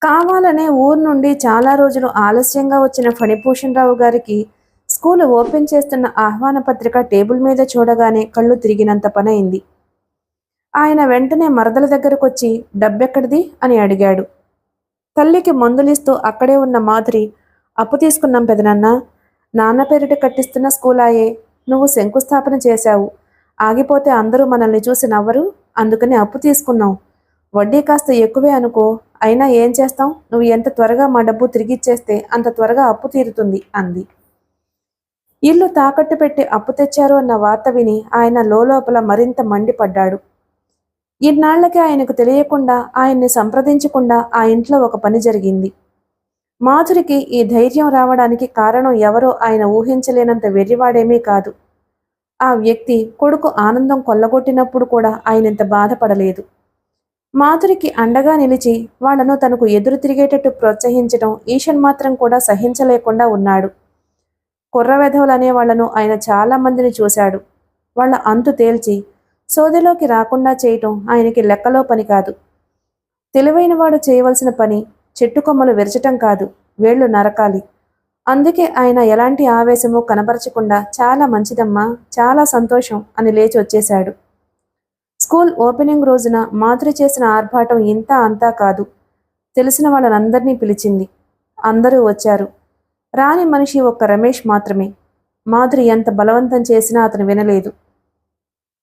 కావాలనే ఊరు నుండి చాలా రోజులు ఆలస్యంగా వచ్చిన ఫణిభూషణ్ రావు గారికి స్కూలు ఓపెన్ చేస్తున్న ఆహ్వాన పత్రిక టేబుల్ మీద చూడగానే కళ్ళు తిరిగినంత పనైంది. ఆయన వెంటనే మరదల దగ్గరకొచ్చి డబ్బెక్కడిది అని అడిగాడు. తల్లికి మందులిస్తూ అక్కడే ఉన్న మాధురి, అప్పు తీసుకున్నాం పెదనాన్న. నాన్న పేరిట కట్టిస్తున్న స్కూలాయే. నువ్వు శంకుస్థాపన చేశావు. ఆగిపోతే అందరూ మనల్ని చూసి నవ్వరు. అందుకని అప్పు తీసుకున్నాం. వడ్డీ కాస్త ఎక్కువే అనుకో. అయినా ఏం చేస్తాం? నువ్వు ఎంత త్వరగా మా డబ్బు తిరిగిచ్చేస్తే అంత త్వరగా అప్పు తీరుతుంది అంది. ఇల్లు తాకట్టు పెట్టి అప్పు తెచ్చారు అన్న వార్త విని ఆయన లోపల మరింత మండిపడ్డాడు. ఇన్నాళ్లకి ఆయనకు తెలియకుండా, ఆయన్ని సంప్రదించకుండా ఆ ఇంట్లో ఒక పని జరిగింది. మాధురికి ఈ ధైర్యం రావడానికి కారణం ఎవరో ఆయన ఊహించలేనంత వెర్రివాడేమీ కాదు. ఆ వ్యక్తి కొడుకు ఆనందం కొల్లగొట్టినప్పుడు కూడా ఆయనంత బాధపడలేదు. మాధురికి అండగా నిలిచి వాళ్లను తనకు ఎదురు తిరిగేటట్టు ప్రోత్సహించడం ఈషన్ మాత్రం కూడా సహించలేకుండా ఉన్నాడు. కుర్రవెధవులనే వాళ్లను ఆయన చాలా మందిని చూశాడు. వాళ్ల అంతు తేల్చి సోదెలోకి రాకుండా చేయటం ఆయనకి లెక్కలో పని కాదు. తెలివైనవాడు చేయవలసిన పని చెట్టు కొమ్మలు విరచటం కాదు, వేళ్లు నరకాలి. అందుకే ఆయన ఎలాంటి ఆవేశమూ కనబరచకుండా చాలా మంచిదమ్మా, చాలా సంతోషం అని లేచి వచ్చేశాడు. స్కూల్ ఓపెనింగ్ రోజున మాధురి చేసిన ఆర్భాటం ఇంతా అంతా కాదు. తెలిసిన వాళ్ళనందరినీ పిలిచింది. అందరూ వచ్చారు. రాని మనిషి ఒక్క రమేష్ మాత్రమే. మాధురి ఎంత బలవంతం చేసినా అతను వినలేదు.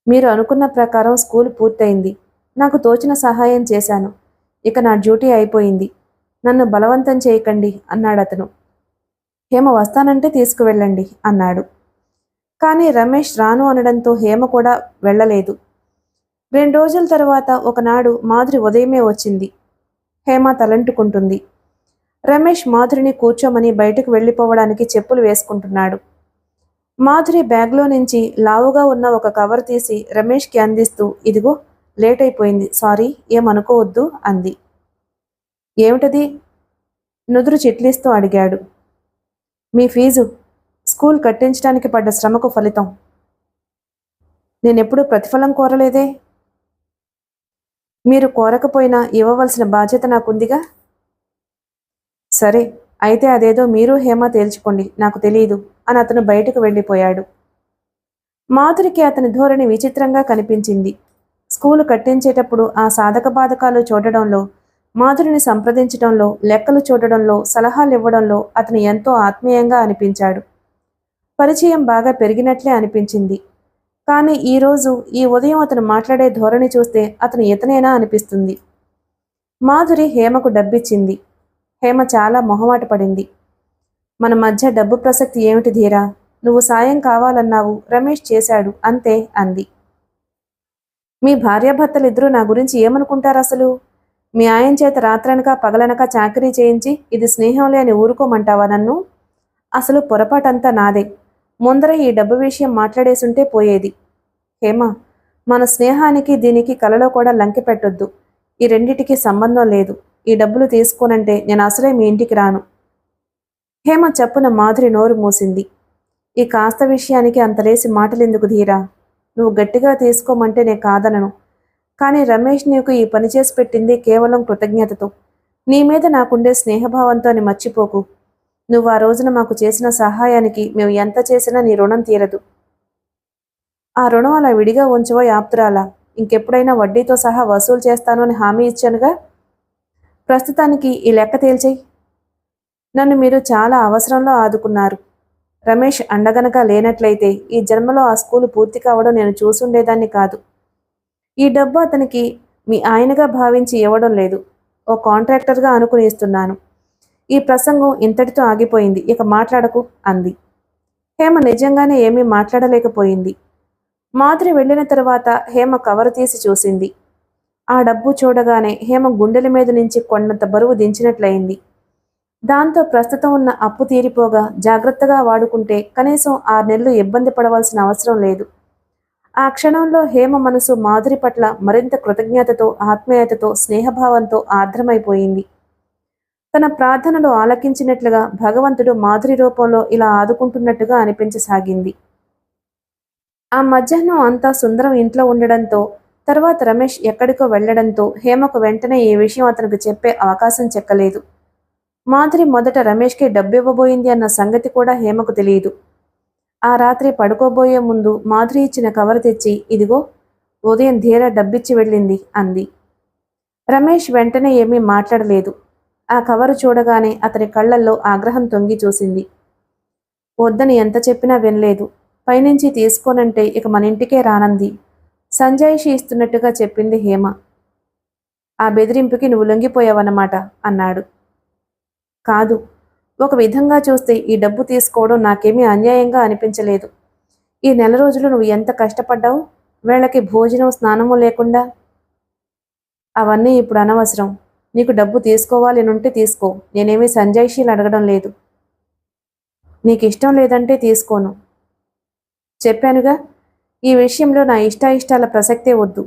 మీరు అనుకున్న ప్రకారం స్కూల్ పూర్తయింది. నాకు తోచిన సహాయం చేశాను. ఇక నా డ్యూటీ అయిపోయింది. నన్ను బలవంతం చేయకండి అన్నాడతను. హేమ వస్తానంటే తీసుకువెళ్ళండి అన్నాడు. కానీ రమేష్ రాను అనడంతో హేమ కూడా వెళ్ళలేదు. 2 రోజుల తర్వాత ఒకనాడు మాధురి ఉదయమే వచ్చింది. హేమ తలంటుకుంటుంది. రమేష్ మాధురిని కూర్చోమని బయటకు వెళ్ళిపోవడానికి చెప్పులు వేసుకుంటున్నాడు. మాధురి బ్యాగ్లో నుంచి లావుగా ఉన్న ఒక కవర్ తీసి రమేష్కి అందిస్తూ, ఇదిగో, లేట్ అయిపోయింది, సారీ, ఏమనుకోవద్దు అంది. ఏమిటది? నుదురు చిట్లిస్తూ అడిగాడు. మీ ఫీజు, స్కూల్ కట్టించడానికి పడ్డ శ్రమకు ఫలితం. నేనెప్పుడూ ప్రతిఫలం కోరలేదే. మీరు కోరకపోయినా ఇవ్వవలసిన బాధ్యత నాకుందిగా. సరే, అయితే అదేదో మీరు హేమ తేల్చుకోండి, నాకు తెలియదు అని అతను బయటకు వెళ్ళిపోయాడు. మాధురికి అతని ధోరణి విచిత్రంగా కనిపించింది. స్కూలు కట్టించేటప్పుడు ఆ సాధక బాధకాలు చూడడంలో, మాధురిని సంప్రదించడంలో, లెక్కలు చూడడంలో, సలహాలు ఇవ్వడంలో అతను ఎంతో ఆత్మీయంగా అనిపించాడు. పరిచయం బాగా పెరిగినట్లే అనిపించింది. కానీ ఈరోజు ఈ ఉదయం అతను మాట్లాడే ధోరణి చూస్తే అతను ఇతనేనా అనిపిస్తుంది. మాధురి హేమకు డబ్బిచ్చింది. హేమ చాలా మొహమాట పడింది. మన మధ్య డబ్బు ప్రసక్తి ఏమిటి ధీరా? నువ్వు సాయం కావాలన్నావు, రమేష్ చేశాడు, అంతే అంది. మీ భార్యాభర్తలిద్దరూ నా గురించి ఏమనుకుంటారు అసలు? మీ ఆయన చేత రాత్రనక పగలనక చాకరీ చేయించి ఇది స్నేహంలే అని ఊరుకోమంటావా నన్ను? అసలు పొరపాటంతా నాదే. ముందర ఈ డబ్బు విషయం మాట్లాడేసుంటే పోయేది. హేమ, మన స్నేహానికి దీనికి కలలో కూడా లంకె పెట్టొద్దు. ఈ రెండిటికి సంబంధం లేదు. ఈ డబ్బులు తీసుకోనంటే నేను అసలే మీ ఇంటికి రాను. హేమ చప్పున మాధురి నోరు మూసింది. ఈ కాస్త విషయానికి అంతలేసి మాటలెందుకు ధీరా? నువ్వు గట్టిగా తీసుకోమంటే నే కాదనను. కానీ రమేష్ నీకు ఈ పని చేసి పెట్టింది కేవలం కృతజ్ఞతతో, నీ మీద నాకుండే స్నేహభావంతో అని మర్చిపోకు. నువ్వు ఆ రోజున మాకు చేసిన సహాయానికి మేము ఎంత చేసినా నీ రుణం తీరదు. ఆ రుణం అలా విడిగా ఉంచవో ఆప్తురాలా? ఇంకెప్పుడైనా వడ్డీతో సహా వసూలు చేస్తాను అని హామీ ఇచ్చానుగా. ప్రస్తుతానికి ఈ లెక్క తేల్చేయి. నన్ను మీరు చాలా అవసరంలో ఆదుకున్నారు. రమేష్ అండగనక లేనట్లయితే ఈ జన్మలో ఆ స్కూలు పూర్తి కావడం నేను చూసుండేదాన్ని కాదు. ఈ డబ్బు అతనికి మీ ఆయనగా భావించి ఇవ్వడం లేదు, ఓ కాంట్రాక్టర్గా అనుకుని ఇస్తున్నాను. ఈ ప్రసంగం ఇంతటితో ఆగిపోయింది, ఇక మాట్లాడకు అంది. హేమ నిజంగానే ఏమీ మాట్లాడలేకపోయింది. మాధురి వెళ్ళిన తరువాత హేమ కవరు తీసి చూసింది. ఆ డబ్బు చూడగానే హేమ గుండెల మీద నుంచి కొండంత బరువు దించినట్లయింది. దాంతో ప్రస్తుతం ఉన్న అప్పు తీరిపోగా జాగ్రత్తగా వాడుకుంటే కనీసం 6 నెలలు ఇబ్బంది పడవలసిన అవసరం లేదు. ఆ క్షణంలో హేమ మనసు మాధురి పట్ల మరింత కృతజ్ఞతతో, ఆత్మీయతతో, స్నేహభావంతో ఆర్ద్రమైపోయింది. తన ప్రార్థనలు ఆలకించినట్లుగా భగవంతుడు మాధురి రూపంలో ఇలా ఆదుకుంటున్నట్టుగా అనిపించసాగింది. ఆ మధ్యాహ్నం అంతా సుందరం ఇంట్లో ఉండడంతో తర్వాత రమేష్ ఎక్కడికో వెళ్లడంతో హేమకు వెంటనే ఈ విషయం అతనికి చెప్పే అవకాశం చెక్కలేదు. మాధురి మొదట రమేష్కి డబ్బు ఇవ్వబోయింది అన్న సంగతి కూడా హేమకు తెలియదు. ఆ రాత్రి పడుకోబోయే ముందు మాధురి ఇచ్చిన కవర్ తెచ్చి, ఇదిగో ఉదయం ధీర డబ్బిచ్చి వెళ్ళింది అంది. రమేష్ వెంటనే ఏమీ మాట్లాడలేదు. ఆ కవరు చూడగానే అతని కళ్లల్లో ఆగ్రహం తొంగి చూసింది. వద్దని ఎంత చెప్పినా వినలేదు. పైనుంచి తీసుకోనంటే ఇక మన ఇంటికే రానంది. సంజాయిషి ఇస్తున్నట్టుగా చెప్పింది హేమ. ఆ బెదిరింపుకి నువ్వు లొంగిపోయావన్నమాట అన్నాడు. కాదు, ఒక విధంగా చూస్తే ఈ డబ్బు తీసుకోవడం నాకేమీ అన్యాయంగా అనిపించలేదు. ఈ నెల రోజులు నువ్వు ఎంత కష్టపడ్డావు, వీళ్ళకి భోజనం స్నానము లేకుండా. అవన్నీ ఇప్పుడు అనవసరం. నీకు డబ్బు తీసుకోవాలి నుంటే తీసుకో. నేనేమీ సంజాయిషీలు అడగడం లేదు. నీకు ఇష్టం లేదంటే తీసుకోను. చెప్పానుగా, ఈ విషయంలో నా ఇష్టాయిష్టాల ప్రసక్తే వద్దు.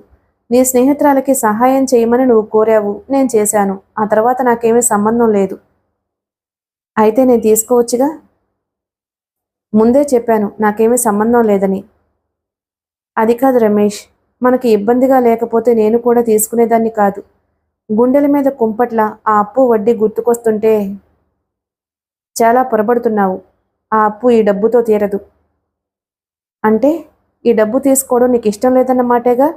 నీ స్నేహితురాలకి సహాయం చేయమని నువ్వు కోరావు, నేను చేశాను. ఆ తర్వాత నాకేమీ సంబంధం లేదు. అయితే నేను తీసుకోవచ్చుగా. ముందే చెప్పాను నాకేమీ సంబంధం లేదని. అది కాదు రమేష్, మనకి ఇబ్బందిగా లేకపోతే నేను కూడా తీసుకునేదాన్ని కాదు. గుండెల మీద కుంపట్ల ఆ అప్పు వడ్డీ గుర్తుకొస్తుంటే. చాలా పొరబడుతున్నావు. ఆ అప్పు ఈ డబ్బుతో తీరదు. అంటే ఈ డబ్బు తీసుకోవడం నీకు ఇష్టం లేదన్నమాటేగా.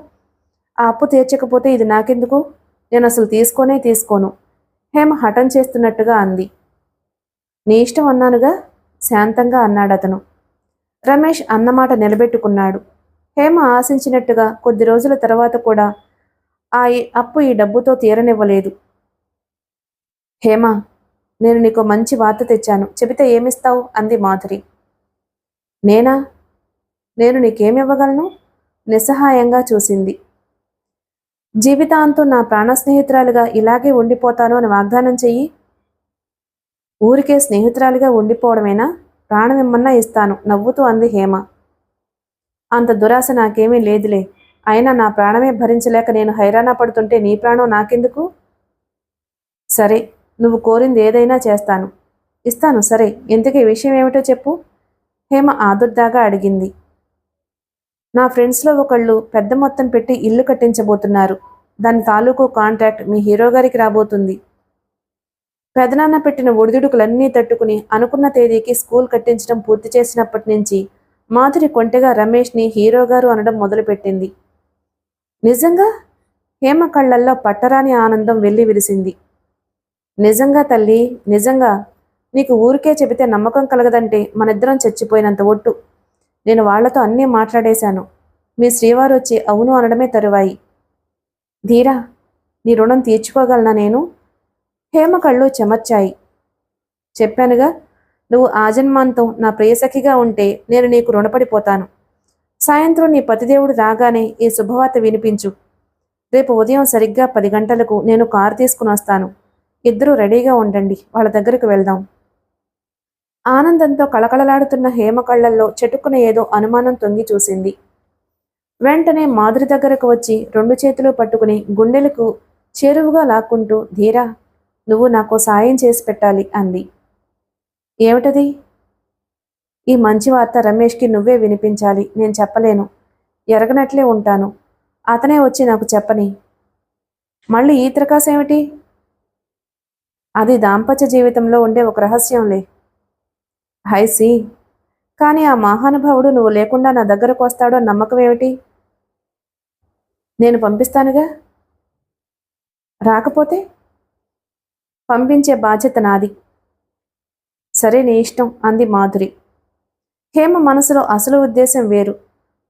ఆ అప్పు తీర్చకపోతే ఇది నాకెందుకు? నేను అసలు తీసుకోను. హేమ హఠం చేస్తున్నట్టుగా అంది. నీ ఇష్టం అన్నానుగా, శాంతంగా అన్నాడతను. రమేష్ అన్నమాట నిలబెట్టుకున్నాడు. హేమ ఆశించినట్టుగా కొద్ది రోజుల తర్వాత కూడా అప్పు ఈ డబ్బుతో తీరనివ్వలేదు. హేమ, నేను నీకు మంచి వార్త తెచ్చాను, చెబితే ఏమిస్తావు అంది మాధురి. నేనా? నేను నీకేమివ్వగలను? నిస్సహాయంగా చూసింది. జీవితాంతం నా ప్రాణ స్నేహితురాలుగా ఇలాగే ఉండిపోతాను అని వాగ్దానం చెయ్యి. ఊరికే స్నేహితురాలిగా ఉండిపోవడమేనా? ప్రాణం ఇమ్మన్నా ఇస్తాను నవ్వుతూ అంది హేమ. అంత దురాశ నాకేమీ లేదులే. అయినా నా ప్రాణమే భరించలేక నేను హైరాణ పడుతుంటే నీ ప్రాణం నాకెందుకు? సరే, నువ్వు కోరింది ఏదైనా చేస్తాను, ఇస్తాను. సరే, ఇంతకీ విషయం ఏమిటో చెప్పు హేమ ఆదుర్దాగా అడిగింది. నా ఫ్రెండ్స్లో ఒకళ్ళు పెద్ద మొత్తం పెట్టి ఇల్లు కట్టించబోతున్నారు. దాని తాలూకు కాంట్రాక్ట్ మీ హీరో గారికి రాబోతుంది. పెదనాన్న పెట్టిన ఒడిదుడుకులన్నీ తట్టుకుని అనుకున్న తేదీకి స్కూల్ కట్టించడం పూర్తి చేసినప్పటి నుంచి మాధురి కొంటెగా రమేష్ని హీరో గారు అనడం మొదలుపెట్టింది. నిజంగా? హేమ కళ్ళల్లో పట్టరాని ఆనందం వెళ్లి విరిసింది. నిజంగా తల్లి, నిజంగా. నీకు ఊరికే చెబితే నమ్మకం కలగదంటే మనిద్దరం చచ్చిపోయినంత ఒట్టు. నేను వాళ్లతో అన్నీ మాట్లాడేశాను. మీ శ్రీవారు వచ్చి అవును అనడమే తరువాయి. ధీరా, నీ రుణం తీర్చుకోగలనా నేను? హేమ కళ్ళు చెమర్చాయి. చెప్పానుగా, నువ్వు ఆజన్మాంతం నా ప్రియసఖిగా ఉంటే నేను నీకు రుణపడిపోతాను. సాయంత్రం నీ పతిదేవుడు రాగానే ఈ శుభవార్త వినిపించు. రేపు ఉదయం సరిగ్గా 10 గంటలకు నేను కారు తీసుకుని వస్తాను. ఇద్దరూ రెడీగా ఉండండి, వాళ్ళ దగ్గరకు వెళ్దాం. ఆనందంతో కళకళలాడుతున్న హేమ కళ్లల్లో చటుక్కున ఏదో అనుమానం తొంగి చూసింది. వెంటనే మాధురి దగ్గరకు వచ్చి 2 చేతులు పట్టుకుని గుండెలకు చేరువుగా లాక్కుంటూ, ధీరా, నువ్వు నాకు సాయం చేసి పెట్టాలి అంది. ఏమిటది? ఈ మంచి వార్త రమేష్కి నువ్వే వినిపించాలి. నేను చెప్పలేను. ఎరగనట్లే ఉంటాను. అతనే వచ్చి నాకు చెప్పని. మళ్ళీ ఈ త్రకాసేమిటి? అది దాంపత్య జీవితంలో ఉండే ఒక రహస్యంలే. హైసి, కానీ ఆ మహానుభావుడు నువ్వు లేకుండా నా దగ్గరకు వస్తాడో నమ్మకం ఏమిటి? నేను పంపిస్తానుగా. రాకపోతే పంపించే బాధ్యత నాది. సరే, నీ ఇష్టం అంది మాధురి. హేమ మనసులో అసలు ఉద్దేశం వేరు.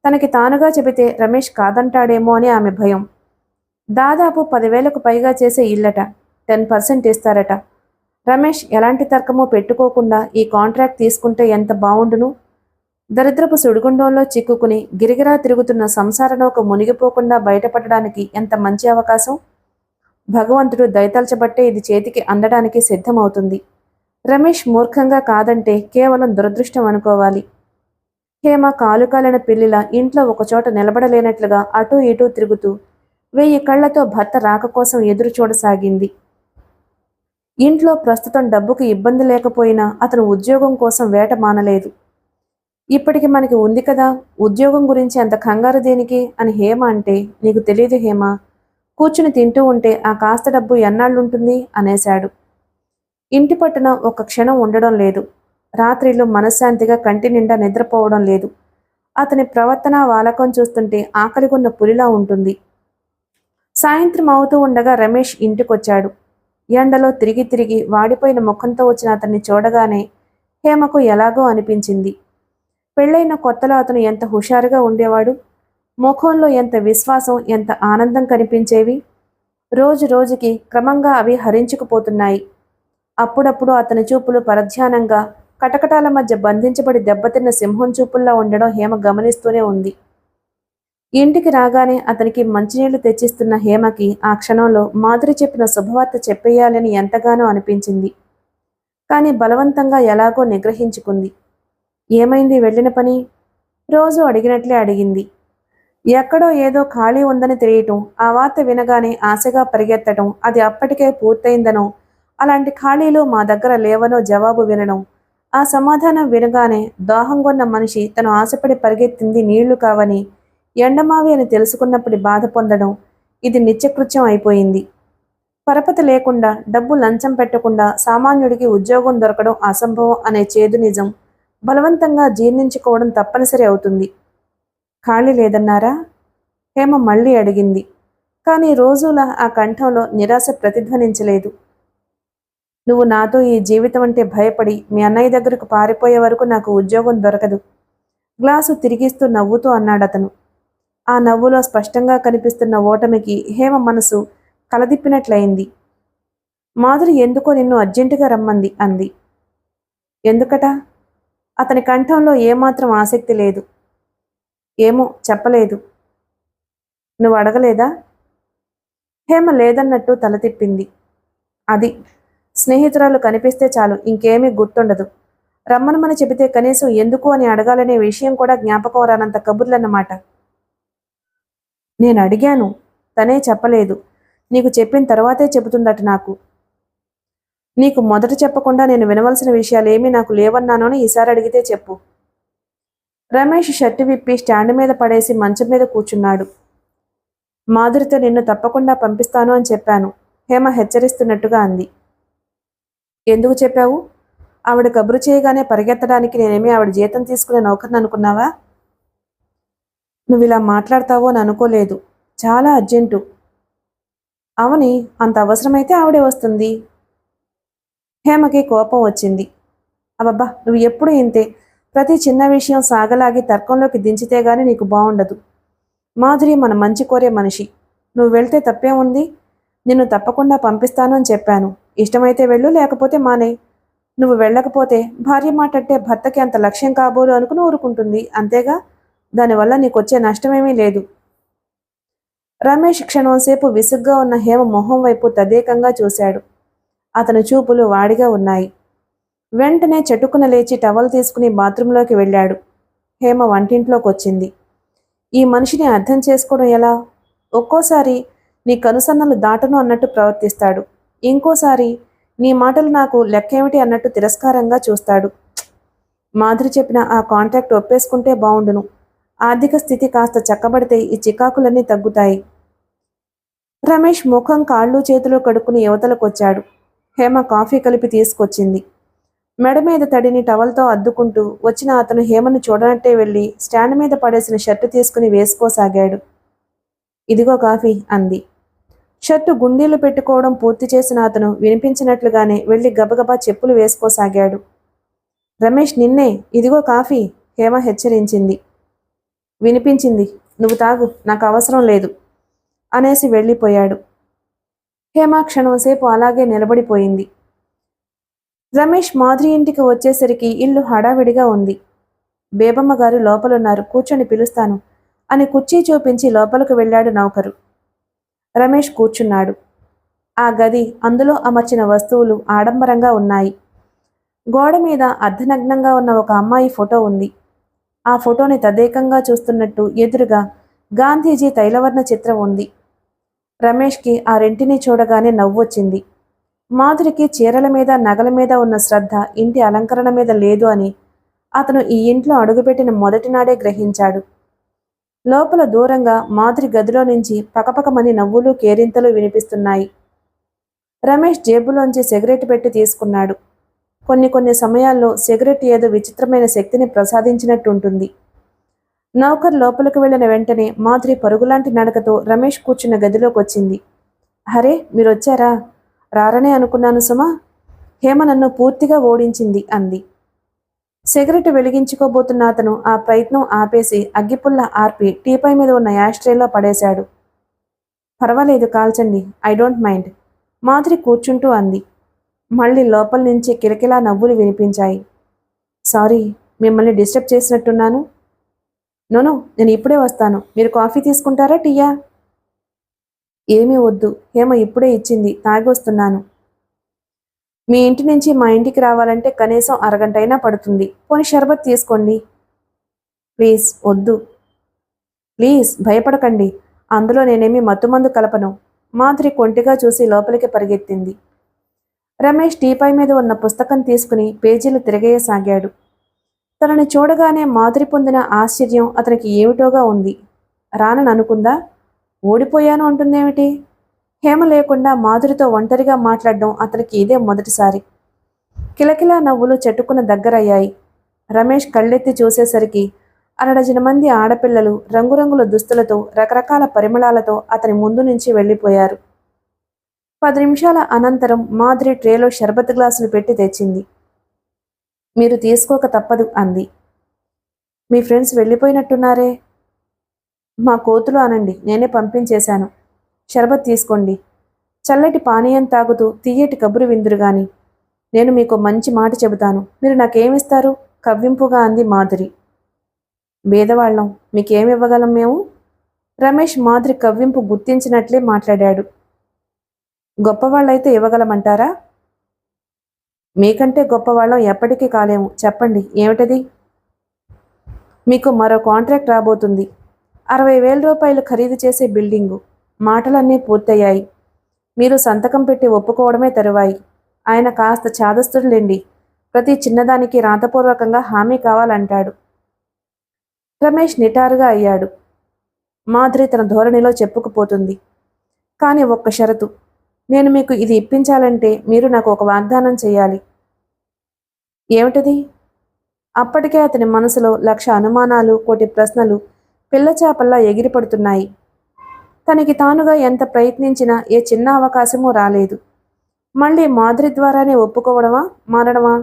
తనకి తానుగా చెబితే రమేష్ కాదంటాడేమో అని ఆమె భయం. దాదాపు 10,000కు పైగా చేసే ఇల్లట, 10% ఇస్తారట. రమేష్ ఎలాంటి తర్కమో పెట్టుకోకుండా ఈ కాంట్రాక్ట్ తీసుకుంటే ఎంత బావుండును. దరిద్రపు సుడిగుండంలో చిక్కుకుని గిరిగిరా తిరుగుతున్న సంసార నౌక మునిగిపోకుండా బయటపడడానికి ఎంత మంచి అవకాశం. భగవంతుడు దయతల్చబట్టే ఇది చేతికి అందడానికి సిద్ధమవుతుంది. రమేష్ మూర్ఖంగా కాదంటే కేవలం దురదృష్టం అనుకోవాలి. హేమ కాలుకాలిన పిల్లిలా ఇంట్లో ఒకచోట నిలబడలేనట్లుగా అటూ ఇటూ తిరుగుతూ 1000 కళ్లతో భర్త రాక కోసం ఎదురు చూడసాగింది. ఇంట్లో ప్రస్తుతం డబ్బుకు ఇబ్బంది లేకపోయినా అతను ఉద్యోగం కోసం వేట మానలేదు. ఇప్పటికి మనకి ఉంది కదా, ఉద్యోగం గురించి అంత కంగారు దేనికి అని హేమ అంటే, నీకు తెలియదు హేమ, కూర్చుని తింటూ ఉంటే ఆ కాస్త డబ్బు ఎన్నాళ్ళుంటుంది అనేశాడు. ఇంటి పట్టున ఒక క్షణం ఉండడం లేదు. రాత్రిళ్ళు మనశ్శాంతిగా కంటి నిండా నిద్రపోవడం లేదు. అతని ప్రవర్తన వాలకం చూస్తుంటే ఆకలిగొన్న పులిలా ఉంటుంది. సాయంత్రం అవుతూ ఉండగా రమేష్ ఇంటికొచ్చాడు. ఎండలో తిరిగి తిరిగి వాడిపోయిన ముఖంతో వచ్చిన అతన్ని చూడగానే హేమకు ఎలాగో అనిపించింది. పెళ్ళైన కొత్తలో అతను ఎంత హుషారుగా ఉండేవాడు. ముఖంలో ఎంత విశ్వాసం, ఎంత ఆనందం కనిపించేవి. రోజు రోజుకి క్రమంగా అవి హరించుకుపోతున్నాయి. అప్పుడప్పుడు అతని చూపులు పరధ్యానంగా కటకటాల మధ్య బంధించబడి దెబ్బతిన్న సింహం చూపుల్లా ఉండడం హేమ గమనిస్తూనే ఉంది. ఇంటికి రాగానే అతనికి మంచినీళ్లు తెచ్చిస్తున్న హేమకి ఆ క్షణంలో మాధురి చెప్పిన శుభవార్త చెప్పేయాలని ఎంతగానో అనిపించింది. కానీ బలవంతంగా ఎలాగో నిగ్రహించుకుంది. ఏమైంది వెళ్ళిన పని? రోజు అడిగినట్లే అడిగింది. ఎక్కడో ఏదో ఖాళీ ఉందని తెలియటం, ఆ వార్త వినగానే ఆశగా పరిగెత్తటం, అది అప్పటికే పూర్తయిందనో, అలాంటి ఖాళీలు మా దగ్గర లేవనో జవాబు వినడం, ఆ సమాధానం వినగానే దాహంగొన్న మనిషి తను ఆశపడి పరిగెత్తింది నీళ్లు కావని, ఎండమావి అని తెలుసుకున్నప్పుడు బాధ పొందడం, ఇది నిత్యకృత్యం అయిపోయింది. పరపతి లేకుండా, డబ్బు లంచం పెట్టకుండా సామాన్యుడికి ఉద్యోగం దొరకడం అసంభవం అనే చేదు నిజం బలవంతంగా జీర్ణించుకోవడం తప్పనిసరి అవుతుంది. ఖాళీ లేదన్నారా? హేమ మళ్ళీ అడిగింది. కానీ రోజులా ఆ కంఠంలో నిరాశ ప్రతిధ్వనించలేదు. నువ్వు నాతో ఈ జీవితం అంటే భయపడి మీ అన్నయ్య దగ్గరకు పారిపోయే వరకు నాకు ఉద్యోగం దొరకదు. గ్లాసు తిరిగిస్తూ నవ్వుతూ అన్నాడతను. ఆ నవ్వులో స్పష్టంగా కనిపిస్తున్న ఓటమికి హేమ మనసు కలదిప్పినట్లయింది. మాధురి ఎందుకో నిన్ను అర్జెంటుగా రమ్మంది అంది. ఎందుకట? అతని కంఠంలో ఏమాత్రం ఆసక్తి లేదు. ఏమో చెప్పలేదు. నువ్వు అడగలేదా? హేమ లేదన్నట్టు తల తిప్పింది. అది స్నేహితురాలు కనిపిస్తే చాలు, ఇంకేమీ గుర్తుండదు. రమ్మనమని చెబితే కనీసం ఎందుకు అని అడగాలనే విషయం కూడా జ్ఞాపకం రానంత కబుర్లన్నమాట. నేను అడిగాను, తనే చెప్పలేదు. నీకు చెప్పిన తర్వాతే చెబుతుందట నాకు. నీకు మొదట చెప్పకుండా నేను వినవలసిన విషయాలేమీ నాకు లేవన్నాను అని ఈసారి అడిగితే చెప్పు. రమేష్ షర్టు విప్పి స్టాండ్ మీద పడేసి మంచం మీద కూర్చున్నాడు. మాధురితో నిన్ను తప్పకుండా పంపిస్తాను అని చెప్పాను, హేమ హెచ్చరిస్తున్నట్టుగా అంది. ఎందుకు చెప్పావు? ఆవిడ కబురు చేయగానే పరిగెత్తడానికి నేనేమీ ఆవిడ జీతం తీసుకునే నౌకర్ని అనుకున్నావా? నువ్వు ఇలా మాట్లాడతావో అని అనుకోలేదు. చాలా అర్జెంటు. అవని, అంత అవసరమైతే ఆవిడే వస్తుంది. హేమకి కోపం వచ్చింది. అబ్బబ్బా, నువ్వు ఎప్పుడు ఇంతే. ప్రతి చిన్న విషయం సాగలాగి తర్కంలోకి దించితే గాని నీకు బాగుండదు. మాధురి మన మంచి కోరే మనిషి. నువ్వు వెళ్తే తప్పే ఉంది. నిన్ను తప్పకుండా పంపిస్తాను అని చెప్పాను. ఇష్టమైతే వెళ్ళు, లేకపోతే మానే. నువ్వు వెళ్ళకపోతే భార్య మాటంటే భర్తకి అంత లక్ష్యం కాబోలు అనుకుని ఊరుకుంటుంది, అంతేగా. దానివల్ల నీకొచ్చే నష్టమేమీ లేదు. రమేష్ క్షణంసేపు విసుగ్గా ఉన్న హేమ మొహం వైపు తదేకంగా చూశాడు. అతని చూపులు వాడిగా ఉన్నాయి. వెంటనే చటుక్కున లేచి టవల్ తీసుకుని బాత్రూంలోకి వెళ్ళాడు. హేమ వంటింట్లోకి వచ్చింది. ఈ మనిషిని అర్థం చేసుకోవడం ఎలా? ఒక్కోసారి నీ కనుసన్నలు దాటను అన్నట్టు ప్రవర్తిస్తాడు. ఇంకోసారి నీ మాటలు నాకు లెక్కేమిటి అన్నట్టు తిరస్కారంగా చూస్తాడు. మాధురి చెప్పిన ఆ కాంట్రాక్ట్ ఒప్పేసుకుంటే బావుండును. ఆర్థిక స్థితి కాస్త చక్కబడితే ఈ చికాకులన్నీ తగ్గుతాయి. రమేష్ ముఖం కాళ్ళు చేతులు కడుక్కుని యువతలకొచ్చాడు. హేమ కాఫీ కలిపి తీసుకొచ్చింది. మెడ మీద తడిని టవల్తో అద్దుకుంటూ వచ్చిన అతను హేమను చూడనట్టే వెళ్ళి స్టాండ్ మీద పడేసిన షర్టు తీసుకుని వేసుకోసాగాడు. ఇదిగో కాఫీ అంది. షర్టు గుండీలు పెట్టుకోవడం పూర్తి చేసిన అతను వినిపించినట్లుగానే వెళ్ళి గబగబా చెప్పులు వేసుకోసాగాడు. రమేష్, నిన్నే. ఇదిగో కాఫీ, హేమ హెచ్చరించింది. వినిపించింది. నువ్వు తాగు, నాకు అవసరం లేదు అనేసి వెళ్ళిపోయాడు. హేమ క్షణంసేపు అలాగే నిలబడిపోయింది. రమేష్ మాధురి ఇంటికి వచ్చేసరికి ఇల్లు హడావిడిగా ఉంది. బేబమ్మ గారు లోపలున్నారు, కూర్చొని పిలుస్తాను అని కుర్చీ చూపించి లోపలికి వెళ్ళాడు నౌకరు. రమేష్ కూర్చున్నాడు. ఆ గది, అందులో అమర్చిన వస్తువులు ఆడంబరంగా ఉన్నాయి. గోడ మీద అర్ధనగ్నంగా ఉన్న ఒక అమ్మాయి ఫోటో ఉంది. ఆ ఫోటోని తదేకంగా చూస్తున్నట్టు ఎదురుగా గాంధీజీ తైలవర్ణ చిత్రం ఉంది. రమేష్కి ఆ రెంటిని చూడగానే నవ్వొచ్చింది. మాధురికి చీరల మీద, నగల మీద ఉన్న శ్రద్ధ ఇంటి అలంకరణ మీద లేదు అని అతను ఈ ఇంట్లో అడుగుపెట్టిన మొదటి నాడే గ్రహించాడు. లోపల దూరంగా మాధురి గదిలో నుంచి పకపకమని నవ్వులు కేరింతలు వినిపిస్తున్నాయి. రమేష్ జేబులోంచి సిగరెట్ పెట్టి తీసుకున్నాడు. కొన్ని సమయాల్లో సిగరెట్ ఏదో విచిత్రమైన శక్తిని ప్రసాదించినట్టుంటుంది. నౌకర్ లోపలికి వెళ్లిన వెంటనే మాధురి పరుగులాంటి నడకతో రమేష్ కూర్చున్న గదిలోకి వచ్చింది. హరే, మీరొచ్చారా? రారనే అనుకున్నాను సుమా. హేమ నన్ను పూర్తిగా ఓడించింది అంది. సిగరెట్ వెలిగించుకోబోతున్న అతను ఆ ప్రయత్నం ఆపేసి అగ్గిపుల్ల ఆర్పి టీపై మీద ఉన్న యాష్ట్రేలో పడేశాడు. పర్వాలేదు, కాల్చండి, ఐ డోంట్ మైండ్, మాధురి కూర్చుంటూ అంది. మళ్ళీ లోపల నుంచి కిలకిలా నవ్వులు వినిపించాయి. సారీ, మిమ్మల్ని డిస్టర్బ్ చేసినట్టున్నాను. నోనో, నేను ఇప్పుడే వస్తాను. మీరు కాఫీ తీసుకుంటారా, టీయా? ఏమీ వద్దు, హేమ ఇప్పుడే ఇచ్చింది, తాగొస్తున్నాను. మీ ఇంటి నుంచి మా ఇంటికి రావాలంటే కనీసం అరగంట అయినా పడుతుంది. పోనీ షర్బత్ తీసుకోండి. ప్లీజ్ వద్దు. ప్లీజ్ భయపడకండి, అందులో నేనేమీ మత్తుమందు కలపను. మాధురి కొంటిగా చూసి లోపలికి పరిగెత్తింది. రమేష్ టీపై మీద ఉన్న పుస్తకం తీసుకుని పేజీలు తిరగేయసాగాడు. తనని చూడగానే మాధురి పొందిన ఆశ్చర్యం అతనికి ఏమిటోగా ఉంది. రానని అనుకుందా? ఓడిపోయాను అంటుందేమిటి? హేమ లేకుండా మాధురితో ఒంటరిగా మాట్లాడడం అతనికి ఇదే మొదటిసారి. కిలకిలా నవ్వులు చెట్టుకున్న దగ్గరయ్యాయి. రమేష్ కళ్ళెత్తి చూసేసరికి అరడజన మంది ఆడపిల్లలు రంగురంగుల దుస్తులతో రకరకాల పరిమళాలతో అతని ముందు నుంచి వెళ్ళిపోయారు. 10 నిమిషాల అనంతరం మాధురి ట్రేలో షర్బత్ గ్లాసులు పెట్టి తెచ్చింది. మీరు తీసుకోక తప్పదు అంది. మీ ఫ్రెండ్స్ వెళ్ళిపోయినట్టున్నారే? మా కోతులు అనండి, నేనే పంపించేశాను. షర్బత్ తీసుకోండి. చల్లటి పానీయం తాగుతూ తీయటి కబురు విందురుగాని. నేను మీకు మంచి మాట చెబుతాను, మీరు నాకేమిస్తారు? కవ్వింపుగా అంది మాధురి. బేదవాళ్ళం, మీకేమివ్వగలం మేము? రమేష్ మాధురి కవ్వింపు గుర్తించినట్లే మాట్లాడాడు. గొప్పవాళ్ళైతే ఇవ్వగలమంటారా? మీకంటే గొప్పవాళ్ళం ఎప్పటికీ కాలేము. చెప్పండి, ఏమిటది? మీకు మరో కాంట్రాక్ట్ రాబోతుంది. 60,000 రూపాయలు ఖరీదు చేసే బిల్డింగు. మాటలన్నీ పూర్తయ్యాయి. మీరు సంతకం పెట్టి ఒప్పుకోవడమే తరువాయి. ఆయన కాస్త చాదస్తుడులేండి. ప్రతి చిన్నదానికి రాతపూర్వకంగా హామీ కావాలంటాడు. రమేష్ నిటారుగా అయ్యాడు. మాధురి తన ధోరణిలో చెప్పుకుపోతుంది. కానీ ఒక్క షరతు. నేను మీకు ఇది ఇప్పించాలంటే మీరు నాకు ఒక వాగ్దానం చేయాలి. ఏమిటది? అప్పటికే అతని మనసులో 1,00,000 అనుమానాలు, కోటి ప్రశ్నలు పిల్లచాపల్లా ఎగిరిపడుతున్నాయి. తనకి తానుగా ఎంత ప్రయత్నించినా ఏ చిన్న అవకాశమూ రాలేదు. మళ్ళీ మాధురి ద్వారానే ఒప్పుకోవడమా, మారడమా?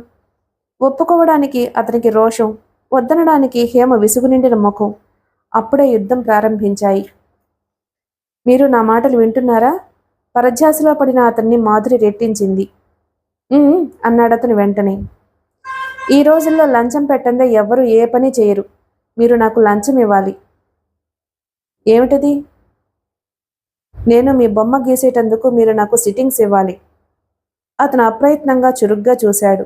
ఒప్పుకోవడానికి అతనికి రోషం, వద్దనడానికి హేమ విసుగు నిండిన ముఖం. అప్పుడే యుద్ధం ప్రారంభించాయి. మీరు నా మాటలు వింటున్నారా? పరధ్యాసలో పడిన అతన్ని మాధురి రెట్టించింది. అన్నాడతను వెంటనే. ఈ రోజుల్లో లంచం పెట్టందే ఎవ్వరూ ఏ పని చేయరు. మీరు నాకు లంచం ఇవ్వాలి. ఏమిటది? నేను మీ బొమ్మ గీసేటందుకు మీరు నాకు సిట్టింగ్స్ ఇవ్వాలి. అతను అప్రయత్నంగా చురుగ్గా చూశాడు.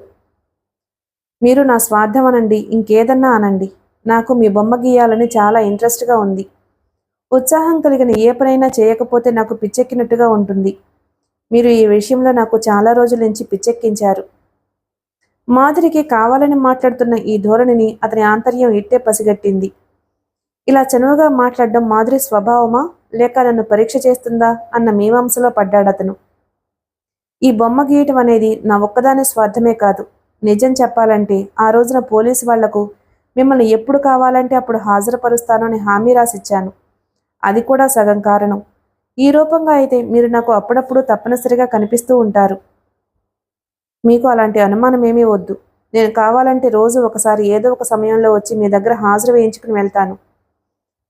మీరు నా స్వార్థం అనండి, ఇంకేదన్నా అనండి, నాకు మీ బొమ్మ గీయాలని చాలా ఇంట్రెస్ట్గా ఉంది. ఉత్సాహం కలిగిన ఏ పనైనా చేయకపోతే నాకు పిచ్చెక్కినట్టుగా ఉంటుంది. మీరు ఈ విషయంలో నాకు చాలా రోజుల నుంచి పిచ్చెక్కించారు. మాధురికి కావాలని మాట్లాడుతున్న ఈ ధోరణిని అతని ఆంతర్యం ఇట్టే పసిగట్టింది. ఇలా చనువుగా మాట్లాడడం మాధురి స్వభావమా, లేక నన్ను పరీక్ష చేస్తుందా అన్న మీమాంసలో పడ్డాడతను. ఈ బొమ్మ గీయటం అనేది నా ఒక్కదాని స్వార్థమే కాదు. నిజం చెప్పాలంటే ఆ రోజున పోలీసు వాళ్లకు మిమ్మల్ని ఎప్పుడు కావాలంటే అప్పుడు హాజరుపరుస్తాను అని హామీ రాసిచ్చాను. అది కూడా సగం కారణం. ఈ రూపంగా అయితే మీరు నాకు అప్పుడప్పుడు తప్పనిసరిగా కనిపిస్తూ ఉంటారు. మీకు అలాంటి అనుమానం ఏమీ వద్దు. నేను కావాలంటే రోజు ఒకసారి ఏదో ఒక సమయంలో వచ్చి మీ దగ్గర హాజరు వేయించుకుని వెళ్తాను.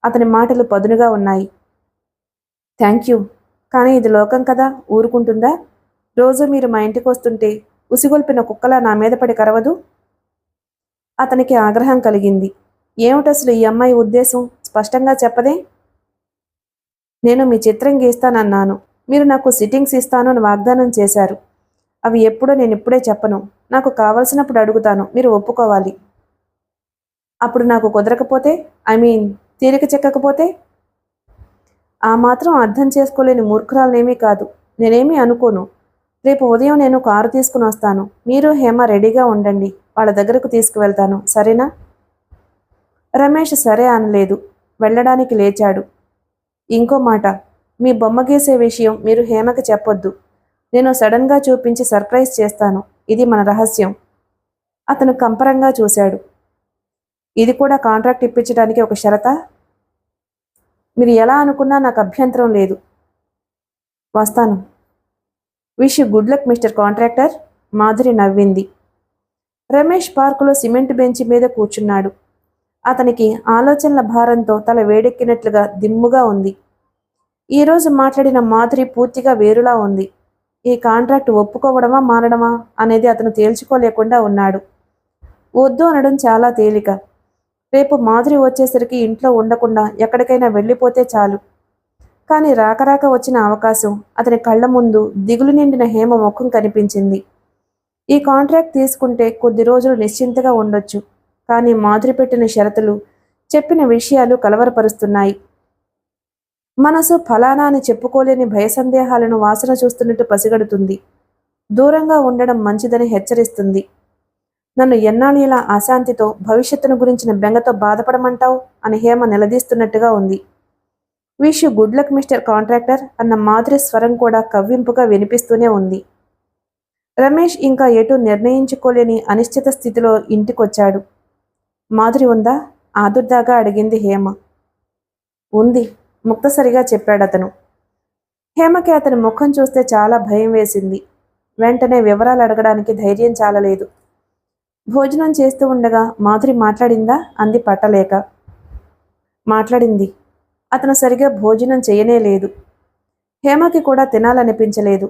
అతని మాటలు పదునుగా ఉన్నాయి. థ్యాంక్ యూ, కానీ ఇది లోకం కదా, ఊరుకుంటుందా? రోజు మీరు మా ఇంటికి వస్తుంటే ఉసిగొల్పిన కుక్కలా నా మీద పడి కరవదు? అతనికి ఆగ్రహం కలిగింది. ఏమిటసలు ఈ అమ్మాయి ఉద్దేశం? స్పష్టంగా చెప్పదే? నేను మీ చిత్రం గీస్తానన్నాను. మీరు నాకు సిట్టింగ్స్ ఇస్తాను అని వాగ్దానం చేశారు. అవి ఎప్పుడో నేను ఇప్పుడే చెప్పను. నాకు కావలసినప్పుడు అడుగుతాను, మీరు ఒప్పుకోవాలి. అప్పుడు నాకు కుదరకపోతే, తీరిక చెక్కకపోతే? ఆ మాత్రం అర్థం చేసుకోలేని మూర్ఖురాలనేమీ కాదు. నేనేమీ అనుకోను. రేపు ఉదయం నేను కారు తీసుకుని వస్తాను. మీరు హేమ రెడీగా ఉండండి. వాళ్ళ దగ్గరకు తీసుకువెళ్తాను, సరేనా? రమేష్ సరే అనలేదు. వెళ్ళడానికి లేచాడు. ఇంకో మాట, మీ బొమ్మ గీసే విషయం మీరు హేమకి చెప్పొద్దు. నేను సడన్గా చూపించి సర్ప్రైజ్ చేస్తాను. ఇది మన రహస్యం. అతను కంపరంగా చూశాడు. ఇది కూడా కాంట్రాక్ట్ ఇప్పించడానికి ఒక షరతా? మీరు ఎలా అనుకున్నా నాకు అభ్యంతరం లేదు. వస్తాను. Wish you good luck mister contractor. Madhuri నవ్వింది. రమేష్ పార్కులో సిమెంట్ బెంచి మీద కూర్చున్నాడు. అతనికి ఆలోచనల భారంతో తల వేడెక్కినట్లుగా దిమ్ముగా ఉంది. ఈరోజు మాట్లాడిన మాధురి పూర్తిగా వేరులా ఉంది. ఈ కాంట్రాక్ట్ ఒప్పుకోవడమా మారడమా అనేది అతను తేల్చుకోలేకుండా ఉన్నాడు. వద్దు అనడం చాలా తేలిక. రేపు మాధురి వచ్చేసరికి ఇంట్లో ఉండకుండా ఎక్కడికైనా వెళ్ళిపోతే చాలు. కానీ రాకరాక వచ్చిన అవకాశం అతని కళ్ళ ముందు దిగులు నిండిన హేమ ముఖం కనిపించింది. ఈ కాంట్రాక్ట్ తీసుకుంటే కొద్ది రోజులు నిశ్చింతగా ఉండొచ్చు. కానీ మాధురి పెట్టిన షరతులు, చెప్పిన విషయాలు కలవరపరుస్తున్నాయి. మనసు ఫలానా అని చెప్పుకోలేని భయసందేహాలను వాసన చూస్తున్నట్టు పసిగడుతుంది. దూరంగా ఉండడం మంచిదని హెచ్చరిస్తుంది. నన్ను ఎన్నాళ్ళు ఇలా అశాంతితో, భవిష్యత్తును గురించిన బెంగతో బాధపడమంటావు అని హేమ నిలదీస్తున్నట్టుగా ఉంది. Wish you good luck mister contractor అన్న మాధురి స్వరం కూడా కవ్వింపుగా వినిపిస్తూనే ఉంది. రమేష్ ఇంకా ఎటూ నిర్ణయించుకోలేని అనిశ్చిత స్థితిలో ఇంటికొచ్చాడు. మాధురి ఉందా? ఆదుర్దాగా అడిగింది హేమ. ఉంది, ముక్తసరిగా చెప్పాడతను. హేమకి అతని ముఖం చూస్తే చాలా భయం వేసింది. వెంటనే వివరాలు అడగడానికి ధైర్యం చాలలేదు. భోజనం చేస్తూ ఉండగా మాధురి మాట్లాడిందా అంది పట్టలేక. మాట్లాడింది. అతను సరిగా భోజనం చేయనే లేదు. హేమకి కూడా తినాలనిపించలేదు.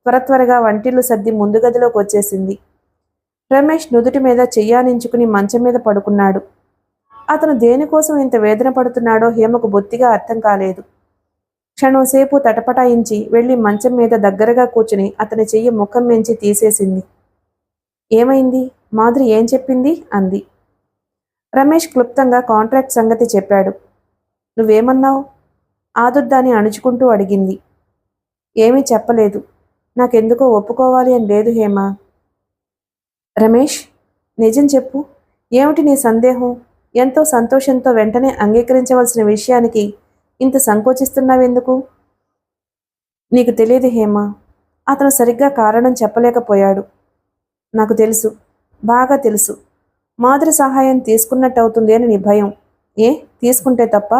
త్వరగా వంటిల్లు సర్ది ముందు గదిలోకి వచ్చేసింది. రమేష్ నుదుటి మీద చెయ్యానించుకుని మంచం మీద పడుకున్నాడు. అతను దేనికోసం ఇంత వేదన పడుతున్నాడో హేమకు బొత్తిగా అర్థం కాలేదు. క్షణంసేపు తటపటాయించి వెళ్ళి మంచం మీద దగ్గరగా కూర్చుని అతని చెయ్యి ముఖం మెంచి తీసేసింది. ఏమైంది? మాధురి ఏం చెప్పింది అంది. రమేష్ క్లుప్తంగా కాంట్రాక్ట్ సంగతి చెప్పాడు. నువ్వేమన్నావు? ఆదుర్దాన్ని అణుచుకుంటూ అడిగింది. ఏమీ చెప్పలేదు. నాకెందుకో ఒప్పుకోవాలి అని లేదు హేమ. రమేష్, నిజం చెప్పు. ఏమిటి నీ సందేహం? ఎంతో సంతోషంతో వెంటనే అంగీకరించవలసిన విషయానికి ఇంత సంకోచిస్తున్నావెందుకు? నీకు తెలియదు హేమ. అతను సరిగ్గా కారణం చెప్పలేకపోయాడు. నాకు తెలుసు, బాగా తెలుసు. మాధురి సహాయం తీసుకున్నట్టు అవుతుంది అని నీ భయం. ఏ తీసుకుంటే తప్ప?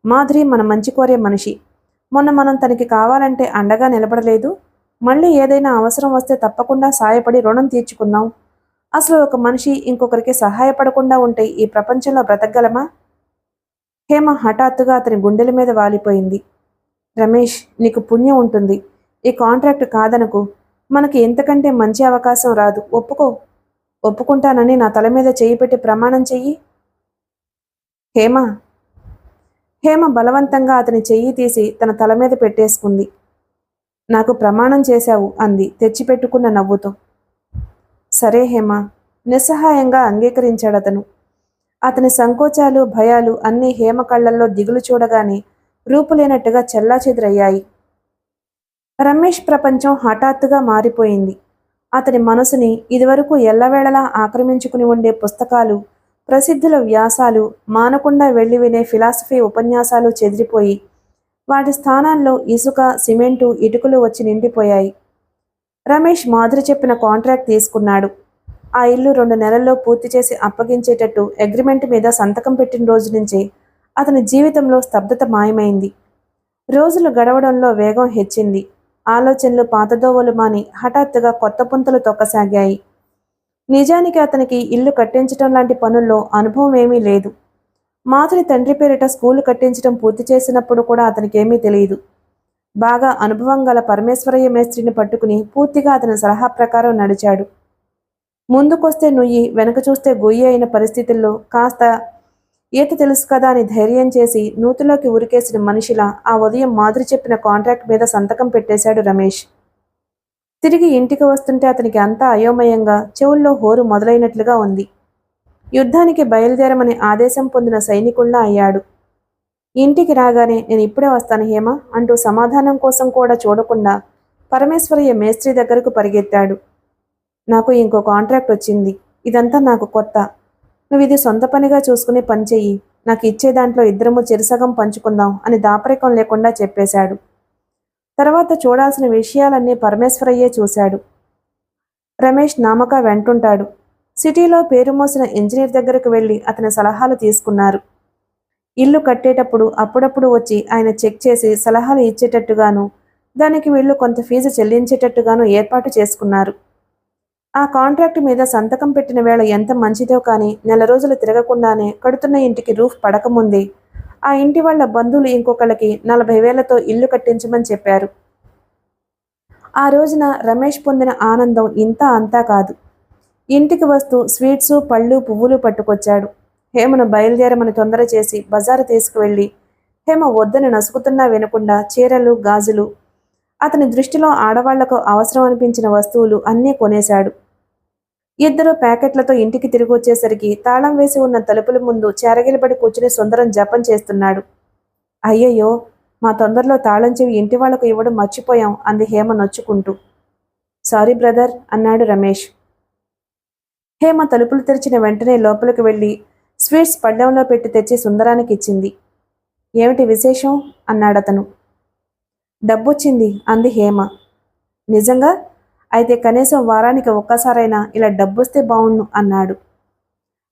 మాధురి మన మంచి కోరే మనిషి. మొన్న మనం తనకి కావాలంటే అండగా నిలబడలేదు. మళ్ళీ ఏదైనా అవసరం వస్తే తప్పకుండా సాయపడి రుణం తీర్చుకుందాం. అసలు ఒక మనిషి ఇంకొకరికి సహాయపడకుండా ఉంటే ఈ ప్రపంచంలో బ్రతకగలమా? హేమ హఠాత్తుగా అతని గుండెల మీద వాలిపోయింది. రమేష్, నీకు పుణ్యం ఉంటుంది. ఈ కాంట్రాక్ట్ కాదనకు. మనకి ఎంతకంటే మంచి అవకాశం రాదు. ఒప్పుకో. ఒప్పుకుంటానని నా తల మీద చేయి పెట్టి ప్రమాణం చెయ్యి. హేమ. హేమ బలవంతంగా అతని చెయ్యి తీసి తన తల మీద పెట్టేసుకుంది. నాకు ప్రమాణం చేశావు అంది తెచ్చిపెట్టుకున్న నవ్వుతో. సరే హేమ. నిస్సహాయంగా అంగీకరించాడతను. అతని సంకోచాలు, భయాలు అన్నీ హేమ కళ్ళల్లో దిగులు చూడగానే రూపులేనట్టుగా చెల్లాచెదురయ్యాయి. రమేష్ ప్రపంచం హఠాత్తుగా మారిపోయింది. అతని మనసుని ఇదివరకు ఎల్లవేళలా ఆక్రమించుకుని ఉండే పుస్తకాలు, ప్రసిద్ధుల వ్యాసాలు, మానకుండా వెళ్ళి వినే ఫిలాసఫీ ఉపన్యాసాలు చెదిరిపోయి వాటి స్థానాల్లో ఇసుక, సిమెంటు, ఇటుకలు వచ్చి నిండిపోయాయి. రమేష్ మాధురి చెప్పిన కాంట్రాక్ట్ తీసుకున్నాడు. ఆ ఇల్లు 2 నెలల్లో పూర్తి చేసి అప్పగించేటట్టు అగ్రిమెంట్ మీద సంతకం పెట్టిన రోజు నుంచే అతని జీవితంలో స్తబ్దత మాయమైంది. రోజులు గడవడంలో వేగం హెచ్చింది. ఆలోచనలు పాతదోవలు మాని హఠాత్తుగా కొత్త పుంతలు తొక్కసాగాయి. నిజానికి అతనికి ఇల్లు కట్టించటం లాంటి పనుల్లో అనుభవం ఏమీ లేదు. మాధురి తండ్రి పేరిట స్కూలు కట్టించడం పూర్తి చేసినప్పుడు కూడా అతనికేమీ తెలియదు. బాగా అనుభవం గల పరమేశ్వరయ్య మేస్త్రిని పట్టుకుని పూర్తిగా అతని సలహా ప్రకారం నడిచాడు. ముందుకొస్తే నుయ్యి, వెనక చూస్తే గొయ్యి అయిన పరిస్థితుల్లో కాస్త ఈత తెలుసు కదా అని ధైర్యం చేసి నూతిలోకి ఉరికేసిన మనిషిలా ఆ ఉదయం మాధురి చెప్పిన కాంట్రాక్ట్ మీద సంతకం పెట్టేశాడు రమేష్. తిరిగి ఇంటికి వస్తుంటే అతనికి అంతా అయోమయంగా, చెవుల్లో హోరు మొదలైనట్లుగా ఉంది. యుద్ధానికి బయలుదేరమని ఆదేశం పొందిన సైనికుల్లా అయ్యాడు. ఇంటికి రాగానే నేను ఇప్పుడే వస్తాను హేమ అంటూ సమాధానం కోసం కూడా చూడకుండా పరమేశ్వరయ్య మేస్త్రి దగ్గరకు పరిగెత్తాడు. నాకు ఇంకో కాంట్రాక్ట్ వచ్చింది. ఇదంతా నాకు కొత్త. నువ్వు ఇది సొంత పనిగా చూసుకుని పని చెయ్యి. నాకు ఇచ్చే దాంట్లో ఇద్దరము చెరిసగం పంచుకుందాం అని దాపరికం లేకుండా చెప్పేశాడు. తర్వాత చూడాల్సిన విషయాలన్నీ పరమేశ్వరయ్యే చూశాడు. రమేష్ నామక వెంటుంటాడు. సిటీలో పేరు మోసిన ఇంజనీర్ దగ్గరకు వెళ్ళి అతని సలహాలు తీసుకున్నారు. ఇల్లు కట్టేటప్పుడు అప్పుడప్పుడు వచ్చి ఆయన చెక్ చేసి సలహాలు ఇచ్చేటట్టుగాను, దానికి వీళ్ళు కొంత ఫీజు చెల్లించేటట్టుగాను ఏర్పాటు చేసుకున్నారు. ఆ కాంట్రాక్ట్ మీద సంతకం పెట్టిన వేళ ఎంత మంచిదో కానీ నెల రోజులు తిరగకుండానే కడుతున్న ఇంటికి రూఫ్ పడకముందే ఆ ఇంటి వాళ్ళ బంధువులు ఇంకొకళ్ళకి 40,000తో ఇల్లు కట్టించమని చెప్పారు. ఆ రోజున రమేష్ పొందిన ఆనందం ఇంతా అంతా కాదు. ఇంటికి వస్తూ స్వీట్సు, పళ్ళు, పువ్వులు పట్టుకొచ్చాడు. హేమను బయలుదేరమని తొందర చేసి బజారు తీసుకువెళ్ళి హేమ వద్దని నసుకుతున్నా వినకుండా చీరలు, గాజులు, అతని దృష్టిలో ఆడవాళ్లకు అవసరం అనిపించిన వస్తువులు అన్నీ కొనేశాడు. ఇద్దరు ప్యాకెట్లతో ఇంటికి తిరిగి వచ్చేసరికి తాళం వేసి ఉన్న తలుపుల ముందు చెరగిలబడి కూర్చుని సుందరం జపం చేస్తున్నాడు. అయ్యయ్యో, మా తొందరలో తాళం చెవి ఇంటి వాళ్లకు ఇవ్వడం మర్చిపోయాం అంది హేమ నొచ్చుకుంటూ. సారీ బ్రదర్ అన్నాడు రమేష్. హేమ తలుపులు తెరిచిన వెంటనే లోపలికి వెళ్ళి స్వీట్స్ పళ్ళెంలో పెట్టి తెచ్చి సుందరానికి ఇచ్చింది. ఏమిటి విశేషం అన్నాడతను. డబ్బొచ్చింది అంది హేమ. నిజంగా? అయితే కనీసం వారానికి ఒక్కసారైనా ఇలా డబ్బొస్తే బావుణ్ణు అన్నాడు.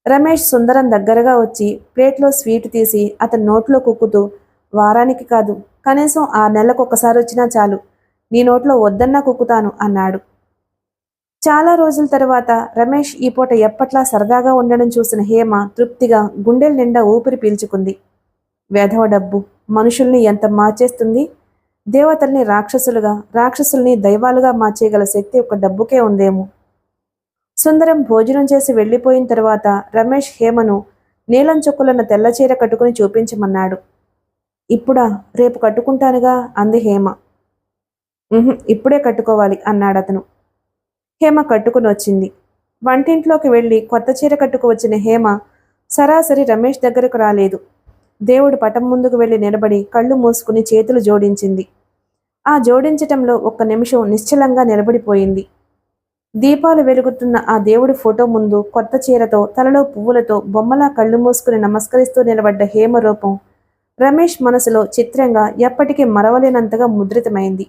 రమేష్ సుందరం దగ్గరగా వచ్చి ప్లేట్లో స్వీట్ తీసి అతని నోట్లో కుక్కుతూ, వారానికి కాదు, కనీసం 6 నెలలకు ఒక్కసారి వచ్చినా చాలు, నీ నోట్లో వద్దన్నా కుక్కుతాను అన్నాడు. చాలా రోజుల తర్వాత రమేష్ ఈ పూట ఎప్పట్లా సరదాగా ఉండడం చూసిన హేమ తృప్తిగా గుండెల నిండా ఊపిరి పీల్చుకుంది. వెధవ డబ్బు మనుషుల్ని ఎంత మార్చేస్తుంది. దేవతల్ని రాక్షసులుగా, రాక్షసుల్ని దైవాలుగా మార్చేయగల శక్తి ఒక డబ్బుకే ఉందేమో. సుందరం భోజనం చేసి వెళ్ళిపోయిన తర్వాత రమేష్ హేమను నీలం చుక్కలున్న తెల్ల చీర కట్టుకుని చూపించమన్నాడు. ఇప్పుడా? రేపు కట్టుకుంటానుగా అంది హేమ. ఇప్పుడే కట్టుకోవాలి అన్నాడతను. హేమ కట్టుకుని వచ్చింది. వంటింట్లోకి వెళ్ళి కొత్త చీర కట్టుకు వచ్చిన హేమ సరాసరి రమేష్ దగ్గరకు రాలేదు. దేవుడు పటం ముందుకు వెళ్ళి నిలబడి కళ్ళు మూసుకుని చేతులు జోడించింది. ఆ జోడించటంలో ఒక్క నిమిషం నిశ్చలంగా నిలబడిపోయింది. దీపాలు వెలుగుతున్న ఆ దేవుడి ఫోటో ముందు కొత్త చీరతో, తలలో పువ్వులతో బొమ్మలా కళ్ళు మూసుకుని నమస్కరిస్తూ నిలబడ్డ హేమ రూపం రమేష్ మనసులో చిత్రంగా ఎప్పటికీ మరవలేనంతగా ముద్రితమైంది.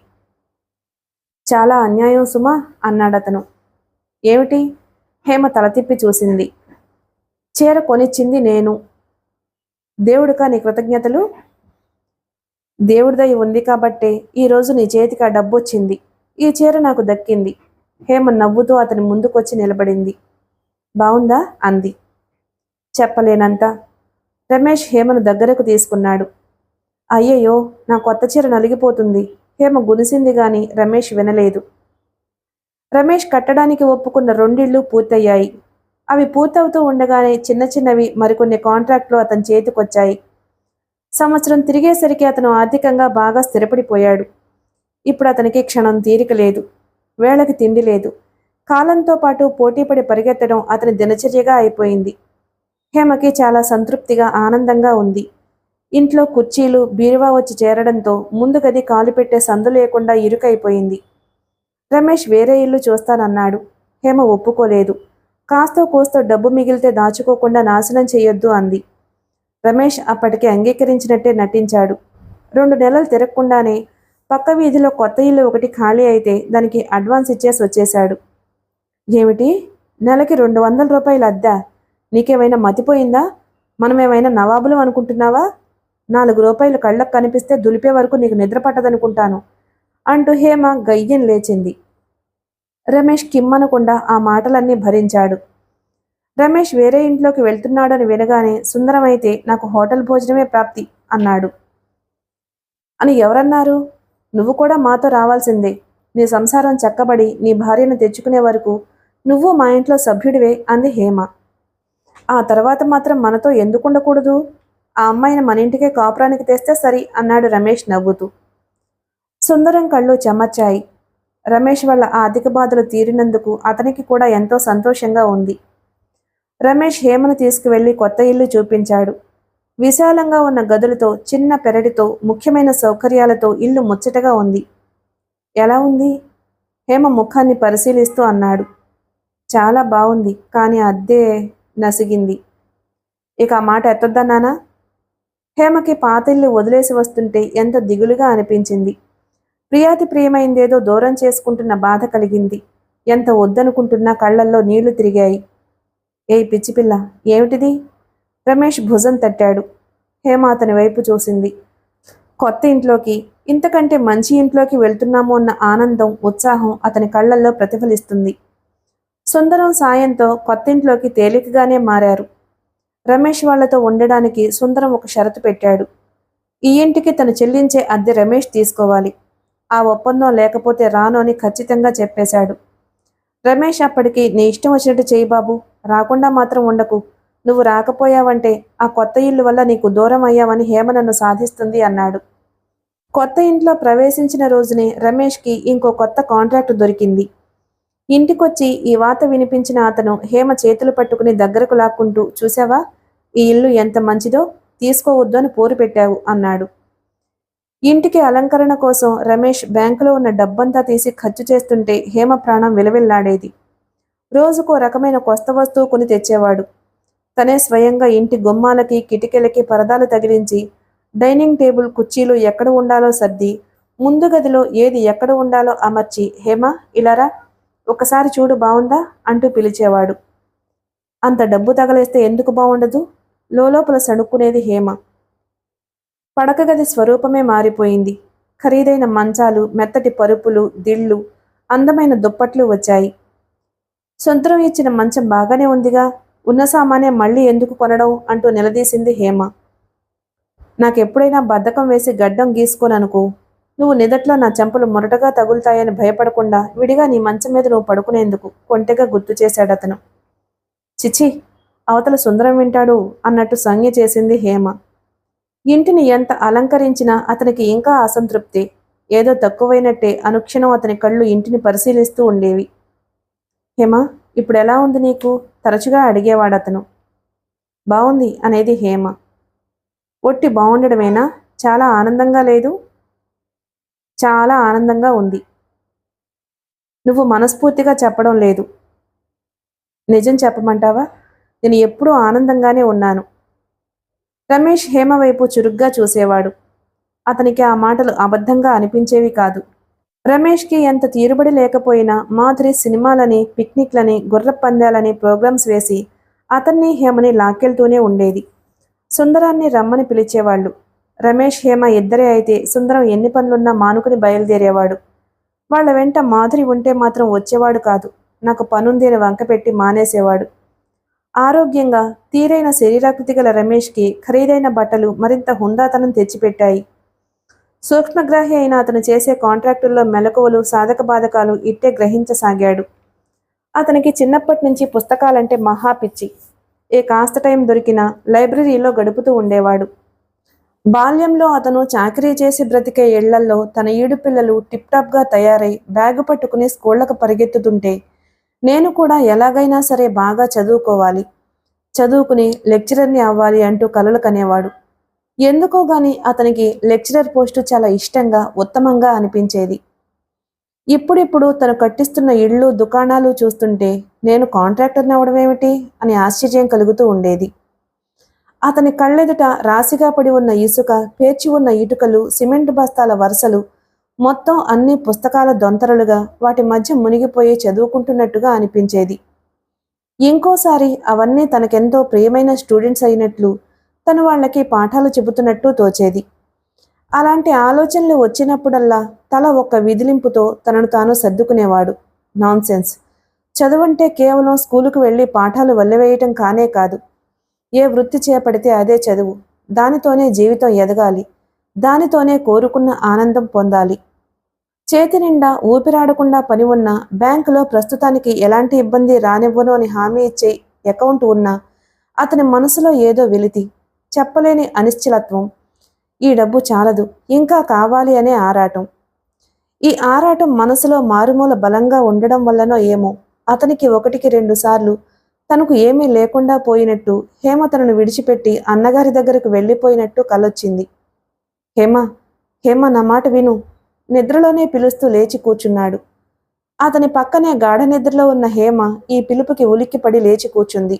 చాలా అన్యాయం సుమా అన్నాడతను. ఏమిటి? హేమ తల తిప్పి చూసింది. చీర కొనిచ్చింది నేను. దేవుడికా నీ కృతజ్ఞతలు? దేవుడిదై ఉంది కాబట్టే ఈరోజు నీ చేతికి ఆ డబ్బొచ్చింది. ఈ చీర నాకు దక్కింది. హేమ నవ్వుతూ అతని ముందుకొచ్చి నిలబడింది. బావుందా అంది. చెప్పలేనంత. రమేష్ హేమను దగ్గరకు తీసుకున్నాడు. అయ్యయ్యో, నా కొత్త చీర నలిగిపోతుంది. హేమ గునిసింది గాని రమేష్ వినలేదు. రమేష్ కట్టడానికి ఒప్పుకున్న 2 ఇళ్ళు పూర్తయ్యాయి. అవి పూర్తవుతూ ఉండగానే చిన్న చిన్నవి మరికొన్ని కాంట్రాక్ట్లు అతని చేతికొచ్చాయి. సంవత్సరం తిరిగేసరికి అతను ఆర్థికంగా బాగా స్థిరపడిపోయాడు. ఇప్పుడు అతనికి క్షణం తీరిక లేదు. వేళకి తిండి లేదు. కాలంతో పాటు పోటీపడి పరిగెత్తడం అతని దినచర్యగా అయిపోయింది. హేమకి చాలా సంతృప్తిగా, ఆనందంగా ఉంది. ఇంట్లో కుర్చీలు, బీరువా వచ్చి చేరడంతో ముందు గది కాలు పెట్టే సందు లేకుండా ఇరుకైపోయింది. రమేష్ వేరే ఇల్లు చూస్తానన్నాడు. హేమ ఒప్పుకోలేదు. కాస్తో కూస్తో డబ్బు మిగిలితే దాచుకోకుండా నాశనం చేయొద్దు అంది. రమేష్ అప్పటికి అంగీకరించినట్టే నటించాడు. 2 నెలలు తిరగకుండానే పక్క వీధిలో కొత్త ఇల్లు ఒకటి ఖాళీ అయితే దానికి అడ్వాన్స్ ఇచ్చేసి వచ్చేశాడు. ఏమిటి? నెలకి 200 రూపాయలు అద్దా? నీకేమైనా మతిపోయిందా? మనమేమైనా నవాబులు అనుకుంటున్నావా? 4 రూపాయలు కళ్ళకు కనిపిస్తే దులిపే వరకు నీకు నిద్ర పట్టదనుకుంటాను అంటూ హేమ గయ్యం లేచింది. రమేష్ కిమ్మనకుండా ఆ మాటలన్నీ భరించాడు. రమేష్ వేరే ఇంట్లోకి వెళ్తున్నాడని వినగానే సుందరమైతే నాకు హోటల్ భోజనమే ప్రాప్తి అన్నాడు. అని ఎవరన్నారు? నువ్వు కూడా మాతో రావాల్సిందే. నీ సంసారం చక్కబడి నీ భార్యను తెచ్చుకునే వరకు నువ్వు మా ఇంట్లో సభ్యుడివే అంది హేమ. ఆ తర్వాత మాత్రం మనతో ఎందుకుండకూడదు? ఆ అమ్మాయిని మన ఇంటికే కాపురానికి తెస్తే సరి అన్నాడు రమేష్ నవ్వుతూ. సుందరం కళ్ళు చెమర్చాయి. రమేష్ వల్ల ఆర్థిక బాధలు తీరినందుకు అతనికి కూడా ఎంతో సంతోషంగా ఉంది. రమేష్ హేమను తీసుకువెళ్లి కొత్త ఇల్లు చూపించాడు. విశాలంగా ఉన్న గదులతో, చిన్న పెరటితో, ముఖ్యమైన సౌకర్యాలతో ఇల్లు ముచ్చటగా ఉంది. ఎలా ఉంది? హేమ ముఖాన్ని పరిశీలిస్తూ అన్నాడు. చాలా బాగుంది, కానీ అద్దె నసిగింది. ఇక ఆ మాట ఎత్తొద్దన్నానా? హేమకి పాతిల్లు వదిలేసి వస్తుంటే ఎంత దిగులుగా అనిపించింది. ప్రియాతి ప్రియమైందేదో దూరం చేసుకుంటున్న బాధ కలిగింది. ఎంత వద్దనుకుంటున్నా కళ్ళల్లో నీళ్లు తిరిగాయి. ఏయ్ పిచ్చిపిల్ల, ఏమిటిది? రమేష్ భుజం తట్టాడు. హేమ అతని వైపు చూసింది. కొత్త ఇంట్లోకి, ఇంతకంటే మంచి ఇంట్లోకి వెళ్తున్నాము అన్న ఆనందం, ఉత్సాహం అతని కళ్ళల్లో ప్రతిఫలిస్తుంది. సుందరం సాయంతో కొత్తింట్లోకి తేలికగానే మారారు. రమేష్ వాళ్లతో ఉండడానికి సుందరం ఒక షరతు పెట్టాడు. ఈ ఇంటికి తను చెల్లించే అద్దె రమేష్ తీసుకోవాలి. ఆ ఒప్పందం లేకపోతే రాను అని ఖచ్చితంగా చెప్పేశాడు. రమేష్ అప్పటికి నీ ఇష్టం వచ్చినట్టు చేయి బాబు, రాకుండా మాత్రం ఉండకు. నువ్వు రాకపోయావంటే ఆ కొత్త ఇల్లు వల్ల నీకు దూరం అయ్యావని హేమ నన్ను సాధిస్తుంది అన్నాడు. కొత్త ఇంట్లో ప్రవేశించిన రోజునే రమేష్కి ఇంకో కొత్త కాంట్రాక్టు దొరికింది. ఇంటికొచ్చి ఈ వాత వినిపించిన అతను హేమ చేతులు పట్టుకుని దగ్గరకు లాక్కుంటూ, చూసావా, ఈ ఇల్లు ఎంత మంచిదో, తీసుకోవద్దు అని పోరు పెట్టావు అన్నాడు. ఇంటికి అలంకరణ కోసం రమేష్ బ్యాంకులో ఉన్న డబ్బంతా తీసి ఖర్చు చేస్తుంటే హేమ ప్రాణం విలవిల్లాడేది. రోజుకో రకమైన కొత్త వస్తువు కొని తెచ్చేవాడు. తనే స్వయంగా ఇంటి గుమ్మాలకి కిటికీలకి పరదాలు తగిలించి, డైనింగ్ టేబుల్ కుర్చీలు ఎక్కడ ఉండాలో సర్ది, ముందు గదిలో ఏది ఎక్కడ ఉండాలో అమర్చి, హేమ ఇలారా, ఒకసారి చూడు బావుందా అంటూ పిలిచేవాడు. అంత డబ్బు తగలేస్తే ఎందుకు బావుండదు? లోపల సణుక్కునేది హేమ. పడకగది స్వరూపమే మారిపోయింది. ఖరీదైన మంచాలు, మెత్తటి పరుపులు, దిళ్ళు, అందమైన దుప్పట్లు వచ్చాయి. సొంతరం ఇచ్చిన మంచం బాగానే ఉందిగా, ఉన్న సామానే మళ్ళీ ఎందుకు కొనడం అంటూ నిలదీసింది హేమ. నాకెప్పుడైనా బద్ధకం వేసి గడ్డం గీసుకోననుకో, నువ్వు నిదట్లో నా చెంపలు మొరటగా తగులుతాయని భయపడకుండా విడిగా నీ మంచం మీద నువ్వు పడుకునేందుకు కొంటెగా గుర్తు చేశాడతను. చిచి, అవతల సుందరం వింటాడు అన్నట్టు సంజ్ఞ చేసింది హేమ. ఇంటిని ఎంత అలంకరించినా అతనికి ఇంకా అసంతృప్తి. ఏదో తక్కువైనట్టే అనుక్షణం అతని కళ్ళు ఇంటిని పరిశీలిస్తూ ఉండేవి. హేమ, ఇప్పుడెలా ఉంది నీకు? తరచుగా అడిగేవాడతను. బావుంది అనేది హేమ. ఒట్టి బావుండడమేనా? చాలా ఆనందంగా లేదు? చాలా ఆనందంగా ఉంది. నువ్వు మనస్ఫూర్తిగా చెప్పడం లేదు. నిజం చెప్పమంటావా? నేను ఎప్పుడూ ఆనందంగానే ఉన్నాను. రమేష్ హేమ వైపు చురుగ్గా చూసేవాడు. అతనికి ఆ మాటలు అబద్ధంగా అనిపించేవి కాదు. రమేష్కి ఎంత తీరుబడి లేకపోయినా మాధురి సినిమాలని, పిక్నిక్లని, గుర్రపు పందాలని ప్రోగ్రామ్స్ వేసి అతన్ని హేమని లాక్కెళ్తూనే ఉండేది. సుందరాన్ని రమ్మని పిలిచేవాళ్ళు. రమేష్ హేమ ఇద్దరే అయితే సుందరం ఎన్ని పనులున్నా మానుకుని బయలుదేరేవాడు. వాళ్ళ వెంట మాధురి ఉంటే మాత్రం వచ్చేవాడు కాదు. నాకు పనుంది అని వంకపెట్టి మానేసేవాడు. ఆరోగ్యంగా తీరైన శరీరాకృతి గల రమేష్కి ఖరీదైన బట్టలు మరింత హుందాతనం తెచ్చిపెట్టాయి. సూక్ష్మగ్రాహి అయిన అతను చేసే కాంట్రాక్టుల్లో మెలకువలు, సాధక బాధకాలు ఇట్టే గ్రహించసాగాడు. అతనికి చిన్నప్పటి నుంచి పుస్తకాలంటే మహా పిచ్చి. ఏ కాస్త టైం దొరికినా లైబ్రరీలో గడుపుతూ ఉండేవాడు. బాల్యంలో అతను చాకరీ చేసి బ్రతికే ఇళ్లల్లో తన ఈడుపిల్లలు టిప్టాప్గా తయారై బ్యాగు పట్టుకుని స్కూళ్లకు పరిగెత్తుతుంటే నేను కూడా ఎలాగైనా సరే బాగా చదువుకోవాలి, చదువుకుని లెక్చరర్ని అవ్వాలి అంటూ కలలు కనేవాడు. ఎందుకో గాని అతనికి లెక్చరర్ పోస్టు చాలా ఇష్టంగా, ఉత్తమంగా అనిపించేది. ఇప్పుడిప్పుడు తను కట్టిస్తున్న ఇళ్ళు, దుకాణాలు చూస్తుంటే నేను కాంట్రాక్టర్ని అవడమేమిటి అని ఆశ్చర్యం కలుగుతూ ఉండేది. అతని కళ్ళెదుట రాశిగా పడి ఉన్న ఇసుక, పేర్చి ఉన్న ఇటుకలు, సిమెంట్ బస్తాల వరుసలు, మొత్తం అన్ని పుస్తకాల దొంతరలుగా వాటి మధ్య మునిగిపోయి చదువుకుంటున్నట్టుగా అనిపించేది. ఇంకోసారి అవన్నీ తనకెంతో ప్రియమైన స్టూడెంట్స్ అయినట్లు, తను వాళ్ళకి పాఠాలు చెబుతున్నట్టు తోచేది. అలాంటి ఆలోచనలు వచ్చినప్పుడల్లా తల ఒక్క విదిలింపుతో తనను తాను సర్దుకునేవాడు. నాన్సెన్స్. చదువంటే కేవలం స్కూలుకు వెళ్ళి పాఠాలు వల్లెవేయటం కానే కాదు. ఏ వృత్తి చేపడితే అదే చదువు. దానితోనే జీవితం ఎదగాలి. దానితోనే కోరుకున్న ఆనందం పొందాలి. చేతి నిండా ఊపిరాడకుండా పని ఉన్నా, బ్యాంకులో ప్రస్తుతానికి ఎలాంటి ఇబ్బంది రానివ్వను అని హామీ ఇచ్చే అకౌంట్ ఉన్నా అతని మనసులో ఏదో వెలితి, చెప్పలేని అనిశ్చలత్వం. ఈ డబ్బు చాలదు, ఇంకా కావాలి అనే ఆరాటం. ఈ ఆరాటం మనసులో మారుమూల బలంగా ఉండడం వల్లనో ఏమో అతనికి 1-2 సార్లు తనకు ఏమీ లేకుండా పోయినట్టు, హేమ తనను విడిచిపెట్టి అన్నగారి దగ్గరకు వెళ్ళిపోయినట్టు కలొచ్చింది. హేమ, హేమ, నా మాట విను. నిద్రలోనే పిలుస్తూ లేచి కూర్చున్నాడు. అతని పక్కనే గాఢ నిద్రలో ఉన్న హేమ ఈ పిలుపుకి ఉలిక్కిపడి లేచి కూర్చుంది.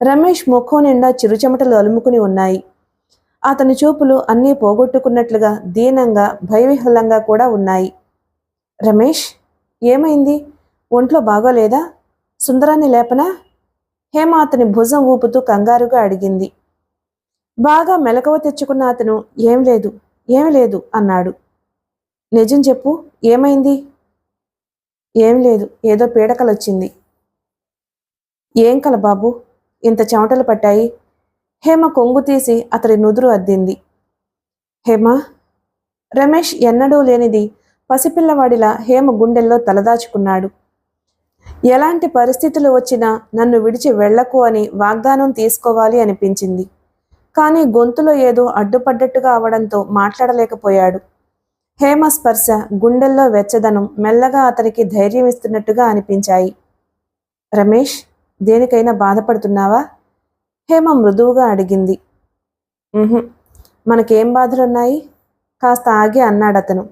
రమేష్ ముఖం నిండా చిరుచెమటలు అలుముకుని ఉన్నాయి. అతని చూపులు అన్నీ పోగొట్టుకున్నట్లుగా దీనంగా భయవిహ్వలంగా కూడా ఉన్నాయి. రమేష్, ఏమైంది? ఒంట్లో బాగోలేదా? సుందరాన్ని లేపనా? హేమ అతని భుజం ఊపుతూ కంగారుగా అడిగింది. బాగా మెలకువ తెచ్చుకున్న అతను ఏం లేదు అన్నాడు. నిజం చెప్పు, ఏమైంది? ఏం లేదు, ఏదో పీడకలొచ్చింది. ఏం కల బాబు, ఇంత చెమటలు పట్టాయి? హేమ కొంగు తీసి అతడి నుదురు అద్దింది. హేమ. రమేష్ ఎన్నడూ లేనిది పసిపిల్లవాడిలా హేమ గుండెల్లో తలదాచుకున్నాడు. ఎలాంటి పరిస్థితులు వచ్చినా నన్ను విడిచి వెళ్లకు అని వాగ్దానం తీసుకోవాలి అనిపించింది. కానీ గొంతులో ఏదో అడ్డుపడ్డట్టుగా అవడంతో మాట్లాడలేకపోయాడు. హేమ స్పర్శ, గుండెల్లో వెచ్చదనం మెల్లగా అతనికి ధైర్యం ఇస్తున్నట్టుగా అనిపించాయి. రమేష్, దేనికైనా బాధపడుతున్నావా? హేమ మృదువుగా అడిగింది. మనకేం బాధలున్నాయి? కాస్త ఆగి అన్నాడతను.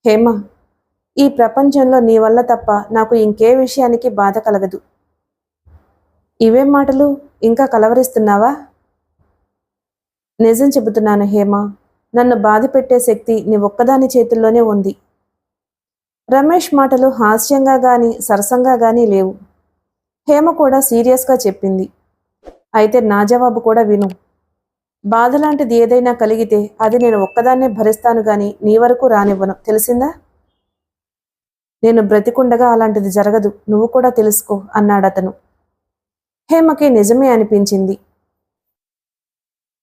హేమ, ఈ ప్రపంచంలో నీ వల్ల తప్ప నాకు ఇంకే విషయానికి బాధ కలగదు. ఇవేం మాటలు, ఇంకా కలవరిస్తున్నావా? నిజం చెబుతున్నాను హేమ, నన్ను బాధ పెట్టే శక్తి నీ ఒక్కదాని చేతుల్లోనే ఉంది. రమేష్ మాటలు హాస్యంగా గాని సరసంగా గాని లేవు. హేమ కూడా సీరియస్గా చెప్పింది. అయితే నా జవాబు కూడా విను. బాధలాంటిది ఏదైనా కలిగితే అది నేను ఒక్కదాన్నే భరిస్తాను గాని నీ వరకు రానివ్వను, తెలిసిందా? నేను బ్రతికుండగా అలాంటిది జరగదు, నువ్వు కూడా తెలుసుకో అన్నాడతను. హేమకి నిజమే అనిపించింది.